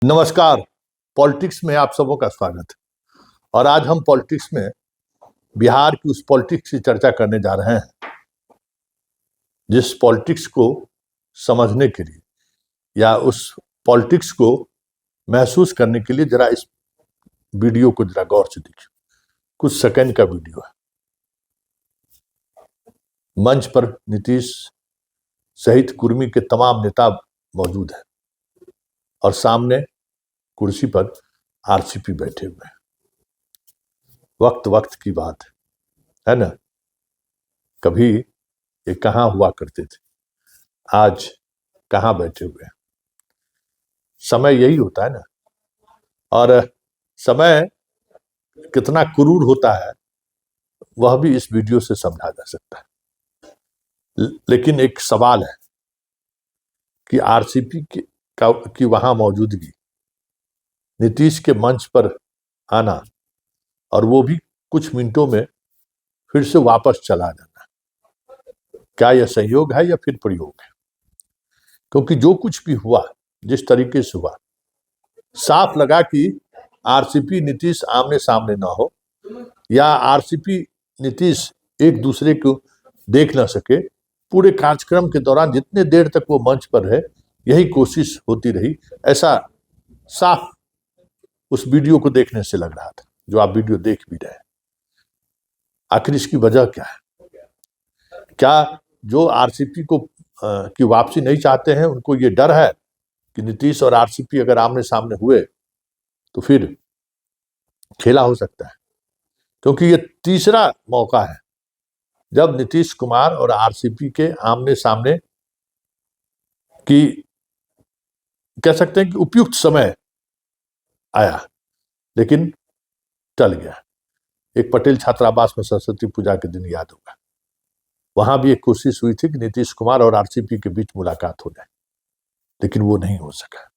नमस्कार। पॉलिटिक्स में आप सबों का स्वागत है। और आज हम पॉलिटिक्स में बिहार की उस पॉलिटिक्स की चर्चा करने जा रहे हैं जिस पॉलिटिक्स को समझने के लिए या उस पॉलिटिक्स को महसूस करने के लिए जरा इस वीडियो को जरा गौर से देखिए। कुछ सेकंड का वीडियो है। मंच पर नीतीश सहित कुर्मी के तमाम नेता मौजूद हैं और सामने कुर्सी पर आरसीपी बैठे हुए हैं। वक्त वक्त की बात है ना। कभी ये कहाँ हुआ करते थे, आज कहाँ बैठे हुए हैं। समय यही होता है ना। और समय कितना क्रूर होता है वह भी इस वीडियो से समझा जा सकता है। लेकिन एक सवाल है कि आरसीपी की वहां मौजूदगी, नीतीश के मंच पर आना और वो भी कुछ मिनटों में फिर से वापस चला जाना, क्या यह संयोग है या फिर प्रयोग है? क्योंकि जो कुछ भी हुआ, जिस तरीके से हुआ, साफ लगा कि आरसीपी नीतीश आमने सामने ना हो या आरसीपी नीतीश एक दूसरे को देख ना सके। पूरे कार्यक्रम के दौरान जितने देर तक वो मंच पर रहे यही कोशिश होती रही, ऐसा साफ उस वीडियो को देखने से लग रहा था, जो आप वीडियो देख भी रहे हैं। आखिर इसकी वजह क्या है? क्या जो आरसीपी को की वापसी नहीं चाहते हैं उनको ये डर है कि नीतीश और आरसीपी अगर आमने सामने हुए तो फिर खेला हो सकता है? क्योंकि ये तीसरा मौका है जब नीतीश कुमार और आरसीपी के आमने सामने की, कह सकते हैं कि उपयुक्त समय आया, लेकिन टल गया। एक पटेल छात्रावास में सरस्वती पूजा के दिन याद होगा, वहां भी एक कोशिश हुई थी कि नीतीश कुमार और आरसीपी के बीच मुलाकात हो जाए, लेकिन वो नहीं हो सका।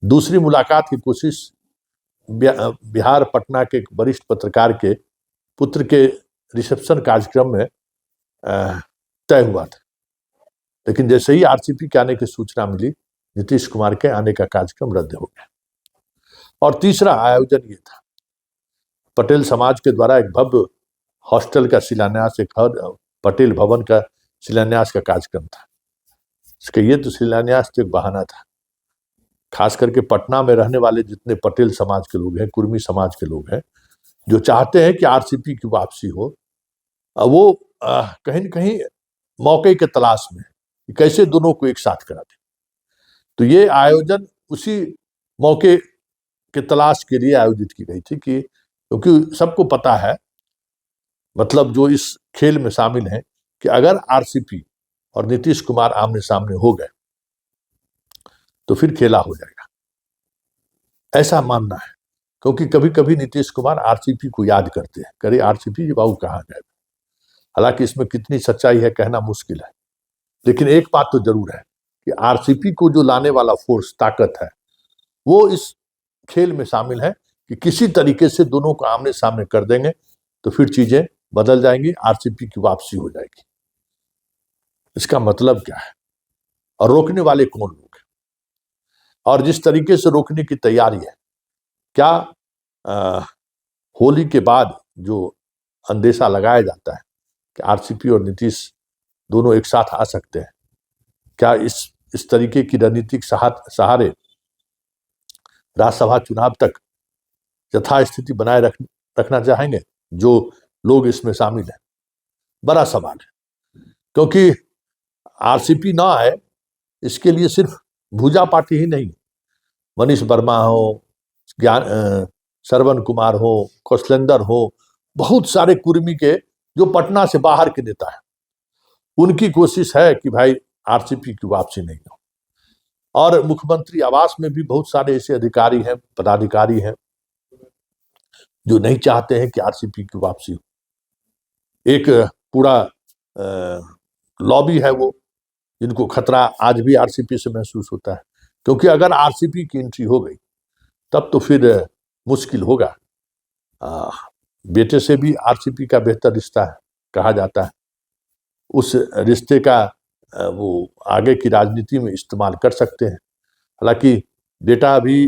दूसरी मुलाकात की कोशिश बिहार पटना के एक वरिष्ठ पत्रकार के पुत्र के रिसेप्शन कार्यक्रम में तय हुआ था, लेकिन जैसे ही आरसीपी के आने की सूचना मिली, नीतीश कुमार के आने का कार्यक्रम रद्द हो गया। और तीसरा आयोजन ये था, पटेल समाज के द्वारा एक भव्य हॉस्टल का शिलान्यास, एक पटेल भवन का शिलान्यास का कार्यक्रम था। इसका ये तो शिलान्यास तो एक बहाना था। खास करके पटना में रहने वाले जितने पटेल समाज के लोग हैं, कुर्मी समाज के लोग हैं, जो चाहते हैं कि आरसीपी की वापसी हो, वो कहीं न कहीं मौके के तलाश में कैसे दोनों को एक साथ करा दे। तो ये आयोजन उसी मौके के तलाश के लिए आयोजित की गई थी कि क्योंकि सबको पता है, मतलब जो इस खेल में शामिल हैं, कि अगर आरसीपी और नीतीश कुमार आमने सामने हो गए तो फिर खेला हो जाएगा, ऐसा मानना है। क्योंकि कभी कभी नीतीश कुमार आरसीपी को याद करते हैं, करे आरसीपी बाबू कहाँ गए। हालांकि इसमें कितनी सच्चाई है कहना मुश्किल है, लेकिन एक बात तो जरूर है कि आरसीपी को जो लाने वाला फोर्स, ताकत है, वो इस खेल में शामिल है कि किसी तरीके से दोनों को आमने सामने कर देंगे तो फिर चीजें बदल जाएंगी, आरसीपी की वापसी हो जाएगी। इसका मतलब क्या है और रोकने वाले कौन लोग हैं और जिस तरीके से रोकने की तैयारी है, क्या होली के बाद जो अंदेशा लगाया जाता है कि आरसीपी और नीतीश दोनों एक साथ आ सकते हैं, क्या इस तरीके की रणनीतिक सहारे राज्यसभा चुनाव तक यथास्थिति बनाए रखना चाहेंगे जो लोग इसमें शामिल हैं? बड़ा सवाल है। क्योंकि आरसीपी ना आए इसके लिए सिर्फ भूजा पार्टी ही नहीं, मनीष वर्मा हो, श्रवण कुमार हो, कौशलेंद्र हो, बहुत सारे कुर्मी के जो पटना से बाहर के नेता हैं, उनकी कोशिश है कि भाई आरसीपी की वापसी नहीं हो। और मुख्यमंत्री आवास में भी बहुत सारे ऐसे अधिकारी हैं, पदाधिकारी हैं जो नहीं चाहते हैं कि आरसीपी की वापसी हो। एक पूरा लॉबी है वो, जिनको खतरा आज भी आरसीपी से महसूस होता है। क्योंकि अगर आरसीपी की एंट्री हो गई तब तो फिर मुश्किल होगा। बेटे से भी आरसीपी का बेहतर रिश्ता है कहा जाता है। उस रिश्ते का वो आगे की राजनीति में इस्तेमाल कर सकते हैं। हालांकि बेटा अभी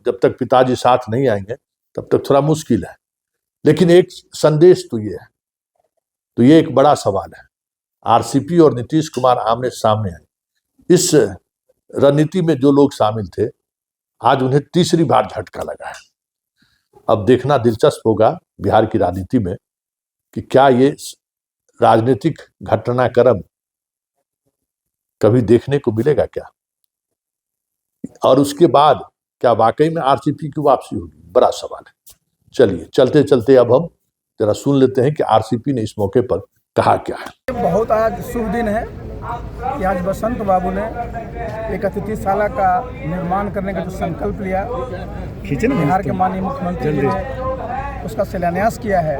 जब तक पिताजी साथ नहीं आएंगे तब तक थोड़ा मुश्किल है। लेकिन एक संदेश तो ये है, तो ये एक बड़ा सवाल है। आरसीपी और नीतीश कुमार आमने सामने आए। इस रणनीति में जो लोग शामिल थे, आज उन्हें तीसरी बार झटका लगा है। अब देखना दिलचस्प होगा बिहार की राजनीति में कि क्या ये राजनीतिक घटनाक्रम कभी देखने को मिलेगा क्या, और उसके बाद क्या वाकई में आरसीपी की वापसी होगी, बड़ा सवाल है। चलिए चलते चलते अब हम जरा सुन लेते हैं कि आरसीपी ने इस मौके पर कहा क्या है। बहुत आज शुभ दिन है कि आज बसंत बाबू ने एक अतिथिशाला का निर्माण करने का जो संकल्प लिया, बिहार के माननीय मुख्यमंत्री जी ने उसका शिलान्यास किया है।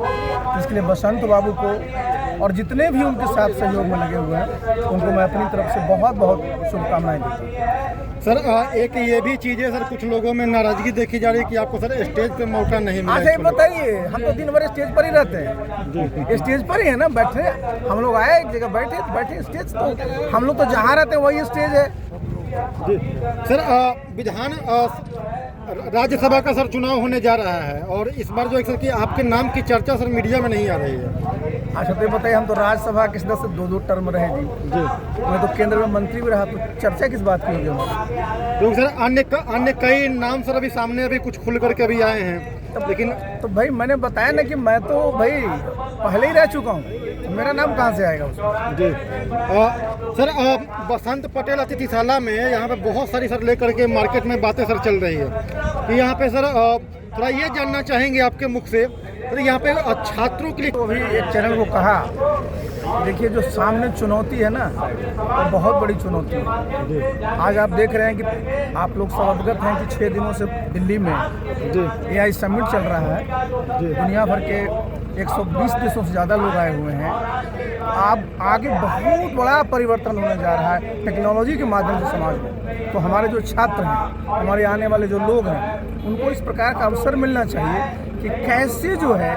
इसके लिए बसंत बाबू को और जितने भी उनके साथ सहयोग में लगे हुए हैं उनको मैं अपनी तरफ से बहुत बहुत शुभकामनाएं देता हूँ। सर एक ये भी चीज़ है सर, कुछ लोगों में नाराजगी देखी जा रही है कि आपको सर स्टेज पे मौका नहीं मिला। अच्छा बताइए, हम तो दिन भर स्टेज पर ही रहते हैं, स्टेज पर ही है ना, बैठे हम लोग आए एक जगह बैठे स्टेज, तो हम लोग तो जहाँ रहते हैं वही स्टेज है जी। सर विधान राज्यसभा का सर चुनाव होने जा रहा है और इस बार जो है सर कि आपके नाम की चर्चा सर मीडिया में नहीं आ रही है। अच्छा तो बताइए, हम तो राज्यसभा किस तरह से 2-2 टर्म रहे जी, मैं तो केंद्र में मंत्री भी रहा, तो चर्चा किस बात की होगी हमारी? तो सर अन्य कई नाम सर अभी सामने अभी कुछ खुल करके अभी आए हैं, लेकिन तो भाई मैंने बताया ना कि मैं तो भाई पहले ही रह चुका हूँ, तो मेरा नाम कहाँ से आएगा उसमें? जी सर बसंत पटेल अतिथिशाला में यहाँ पे बहुत सारी सर लेकर के मार्केट में बातें सर चल रही है कि यहाँ पे सर थोड़ा ये जानना चाहेंगे आपके मुख से सर, यहाँ पे छात्रों के लिए तो अभी एक चैनल को कहा, देखिए जो सामने चुनौती है ना, वो बहुत बड़ी चुनौती है। आज आप देख रहे हैं कि आप लोग सब अवगत हैं कि 6 दिनों से दिल्ली में AI समिट चल रहा है, दुनिया भर के 120 देशों से ज़्यादा लोग आए हुए हैं। अब आगे बहुत बड़ा परिवर्तन होने जा रहा है टेक्नोलॉजी के माध्यम से समाज में। तो हमारे जो छात्र हैं, हमारे आने वाले जो लोग हैं, उनको इस प्रकार का अवसर मिलना चाहिए कि कैसे जो है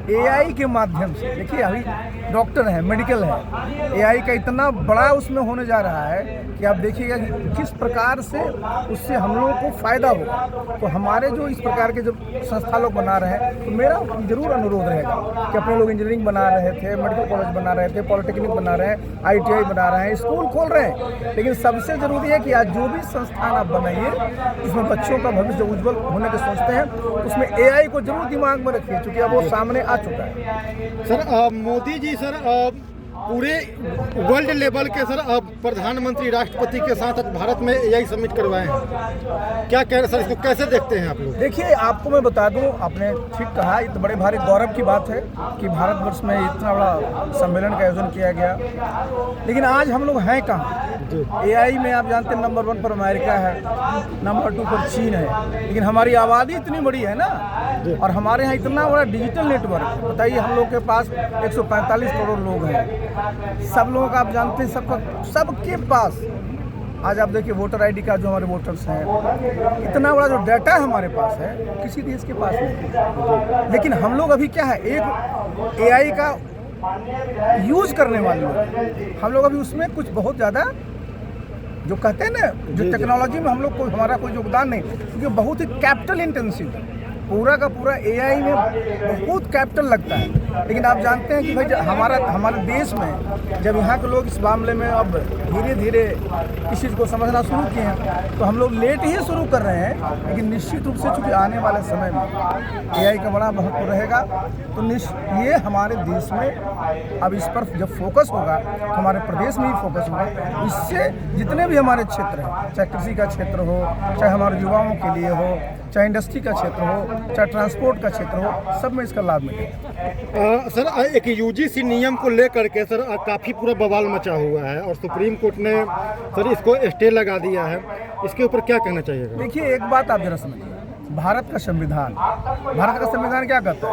AI के माध्यम से, देखिए अभी डॉक्टर है, मेडिकल है, AI का इतना बड़ा उसमें होने जा रहा है कि आप देखिएगा कि किस प्रकार से उससे हम लोगों को फ़ायदा होगा। तो हमारे जो इस प्रकार के जब संस्था लोग बना रहे हैं, तो मेरा ज़रूर अनुरोध रहेगा कि अपने लोग इंजीनियरिंग बना रहे थे, मेडिकल कॉलेज बना रहे थे, पॉलिटेक्निक बना रहे हैं, ITI बना रहे हैं, स्कूल खोल रहे हैं, लेकिन सबसे ज़रूरी है कि आज जो भी संस्थान आप बनाइए उसमें बच्चों का भविष्य उज्जवल होने के सोचते हैं, उसमें AI को जरूर दिमाग में रखिए, क्योंकि अब वो सामने आ चुका है। सर मोदी जी सर पूरे वर्ल्ड लेवल के सर प्रधानमंत्री राष्ट्रपति के साथ भारत में AI समिट करवाए हैं, क्या कह रहे सर, इसको कैसे देखते हैं आप लोग? देखिए आपको मैं बता दूं, आपने ठीक कहा, ये तो बड़े भारी गौरव की बात है कि भारतवर्ष में इतना बड़ा सम्मेलन का आयोजन किया गया, लेकिन आज हम लोग हैं कहाँ? AI में आप जानते हैं नंबर 1 पर अमेरिका है, नंबर 2 पर चीन है, लेकिन हमारी आबादी इतनी बड़ी है ना, और हमारे यहाँ इतना बड़ा डिजिटल नेटवर्क है। बताइए हम लोग के पास 145 करोड़ लोग हैं, सब लोगों का आप जानते हैं, सबके पास आज आप देखिए वोटर ID का जो हमारे वोटर्स हैं, इतना बड़ा जो डाटा हमारे पास है किसी देश के पास नहीं। लेकिन हम लोग अभी क्या है, एक AI का यूज करने वाले लोग, हम लोग अभी उसमें कुछ बहुत ज़्यादा जो कहते हैं ना, जो टेक्नोलॉजी में हम लोग को हमारा कोई योगदान नहीं, क्योंकि बहुत ही कैपिटल इंटेंसिव है, पूरा का पूरा AI में बहुत कैपिटल लगता है। लेकिन आप जानते हैं कि भाई हमारे देश में जब यहाँ के लोग इस मामले में अब धीरे धीरे इस चीज़ को समझना शुरू किए हैं, तो हम लोग लेट ही शुरू कर रहे हैं, लेकिन निश्चित रूप से चूँकि आने वाले समय में AI का बड़ा महत्व रहेगा, तो ये हमारे देश में अब इस पर जब फोकस होगा, तो हमारे प्रदेश में ही फोकस होगा। इससे जितने भी हमारे क्षेत्र हैं, चाहे कृषि का क्षेत्र हो, चाहे हमारे युवाओं के लिए हो, चाहे इंडस्ट्री का क्षेत्र हो, चाहे ट्रांसपोर्ट का क्षेत्र हो, सब में इसका लाभ मिलेगा। सर एक UGC नियम को लेकर के सर काफ़ी पूरा बवाल मचा हुआ है और सुप्रीम कोर्ट ने सर इसको स्टे लगा दिया है, इसके ऊपर क्या कहना चाहिएगा? देखिए एक बात आप जरा समझिए, भारत का संविधान क्या कहता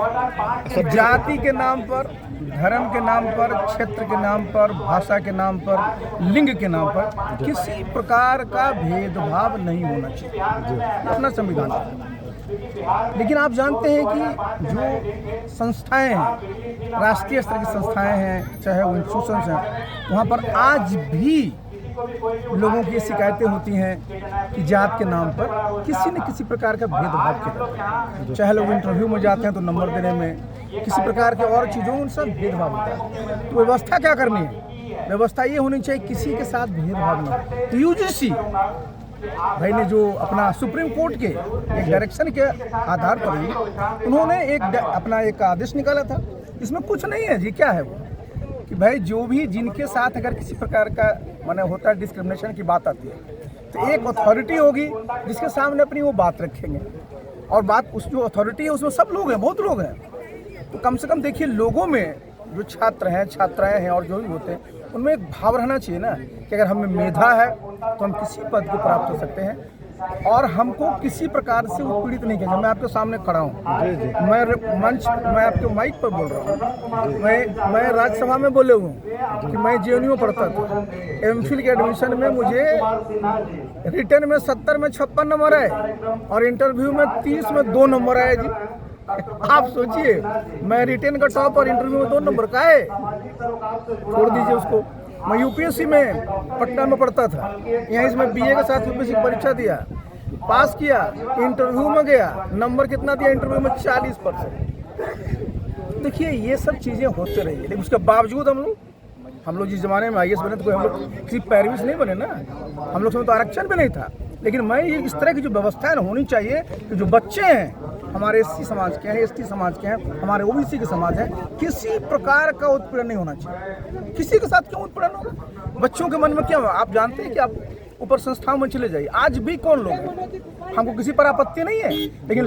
है? जाति के नाम पर, धर्म के नाम पर, क्षेत्र के नाम पर, भाषा के नाम पर, लिंग के नाम पर किसी प्रकार का भेदभाव नहीं होना चाहिए, अपना संविधान है। लेकिन आप जानते हैं कि जो संस्थाएं हैं, राष्ट्रीय स्तर की संस्थाएं हैं, चाहे वो इंस्टीट्यूशंस हैं, वहाँ पर आज भी लोगों की ये शिकायतें होती हैं कि जात के नाम पर किसी न किसी प्रकार का भेदभाव किया जाता है। चाहे लोग इंटरव्यू में जाते हैं तो नंबर देने में, किसी प्रकार के और चीज़ों में सब भेदभाव होता है। तो व्यवस्था क्या करनी है? व्यवस्था ये होनी चाहिए किसी के साथ भेदभाव न हो। तो यूजीसी भाई ने जो अपना सुप्रीम कोर्ट के एक डायरेक्शन के आधार पर ही उन्होंने अपना एक आदेश निकाला था। इसमें कुछ नहीं है जी, क्या है वो कि भाई जो भी जिनके साथ अगर किसी प्रकार का माने होता है डिस्क्रिमिनेशन की बात आती है तो एक अथॉरिटी होगी जिसके सामने अपनी वो बात रखेंगे, और बात उस जो अथॉरिटी है उसमें सब लोग हैं, बहुत लोग हैं। तो कम से कम देखिए लोगों में जो छात्र हैं, छात्राएं हैं और जो भी होते हैं उनमें एक भाव रहना चाहिए ना कि अगर हमें मेधा है तो हम किसी पद को प्राप्त हो सकते हैं और हमको किसी प्रकार से उत्पीड़ित नहीं किया। मैं आपके सामने खड़ा हूँ, मैं आपके माइक पर बोल रहा हूँ, मैं राज्यसभा में बोले हुए हूँ कि मैं जेएनयू में पढ़ता था। एमफिल के एडमिशन में मुझे रिटर्न में 70 में 56 नंबर आए और इंटरव्यू में 30 में 2 नंबर आए जी। आप सोचिए, मैं रिटर्न का टॉप और इंटरव्यू में 2 नंबर का है, छोड़ दीजिए उसको। मैं यूपीएससी में पटना में पढ़ता था, यहाँ इसमें बीए के साथ यूपीएससी की परीक्षा दिया, पास किया, इंटरव्यू में गया, नंबर कितना दिया इंटरव्यू में? 40%। देखिए ये सब चीज़ें होते रही है, लेकिन उसके बावजूद हम लोग जिस जमाने में आईएएस बने तो कोई हम लोग किसी पैरवी से नहीं बने ना, हम लोग समय तो आरक्षण भी नहीं था। लेकिन मैं ये इस तरह की जो व्यवस्था है होनी चाहिए कि जो बच्चे हैं हमारे एससी समाज के हैं, एसटी समाज के हैं, हमारे ओबीसी के समाज हैं, किसी प्रकार का उत्पीड़न नहीं होना चाहिए। किसी के साथ क्यों उत्पीड़न होगा? बच्चों के मन में क्या, आप जानते हैं कि आप ऊपर संस्थाओं में चले जाइए, आज भी कौन लोग हैं, हमको किसी पर आपत्ति नहीं है, लेकिन